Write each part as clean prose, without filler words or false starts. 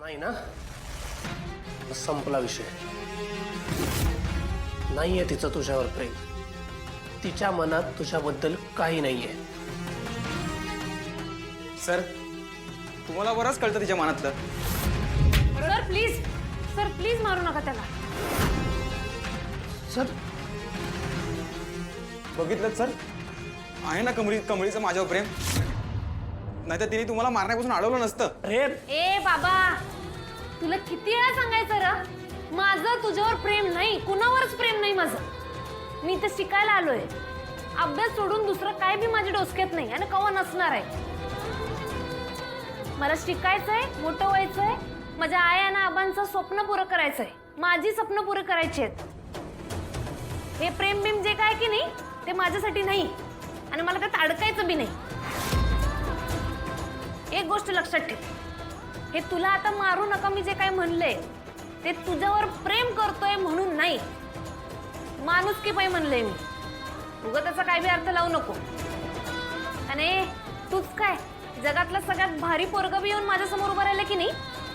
नाही ना, संपला विषय. नाहीये तिचं तुझ्यावर प्रेम. तिच्या मनात तुझ्याबद्दल काही नाहीये. सर, तुम्हाला बरंच कळतं तिच्या मनातलं. सर प्लीज मारू नका त्याला. सर बघितलं सर, आहे ना कमळीचं माझ्यावर प्रेम. नाहीतर तिने तुम्हाला मारण्यापासून अडवलं नसतं. प्रेम ए बाबा, तुला किती वेळा सांगायचं र, माझं तुझ्यावर प्रेम नाही, कुणावरच प्रेम नाही माझं. मी तर शिकायला आलोय. अभ्यास सोडून दुसरं काय बी माझ्या डोसक्यात नाही आणि कवा नसणार आहे. मला शिकायचंय, मोठं व्हायचंय, माझ्या आया आणि आबांचं स्वप्न पुरं करायचंय, माझी स्वप्न पुरं करायची आहेत. हे प्रेम बिम जे काय की नाही ते माझ्यासाठी नाही आणि मला त्यात अडकायचं बी नाही. एक गोष्ट लक्षात ठेव, हे तुला आता मारू नका मी जे काय म्हणले ते तुझ्यावर प्रेम करतोय म्हणून नाही, माणुसकी पायी म्हणले मी. उगा त्याचा काय बी अर्थ लावू नको. आणि तूच काय जगातलं सगळ्यात भारी पोरगं बी येऊन माझ्यासमोर उभं राहिलं की नाही,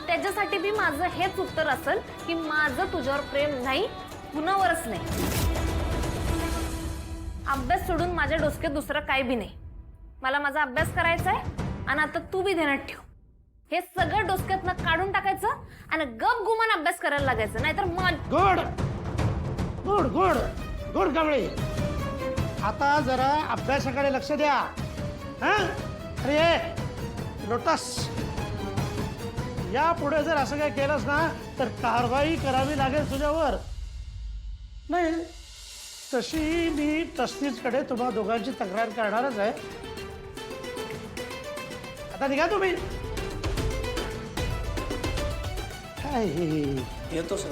त्याच्यासाठी बी माझं हेच उत्तर असेल की माझं तुझ्यावर प्रेम नाही, कुणावरच नाही. अभ्यास सोडून माझ्या डोसक्यात दुसरं काय बी नाही. मला माझा अभ्यास करायचा आहे आणि आता तू बी ध्यानात ठेव, हे सगळं डोसक्यातनं काढून टाकायचं आणि गप गुमान अभ्यास करायला लागायचं, नाहीतर गुड गुड गुड गुड कमळे. आता जरा अभ्यासाकडे लक्ष द्या. हा, अरे लोटस, यापुढे जर असं काय केलंस ना तर कारवाई करावी लागेल तुझ्यावर. नाही तशी मी ट्रस्टीजकडे तुम्हा दोघांची तक्रार करणारच आहे. आता निघा तुम्ही. येतो सर.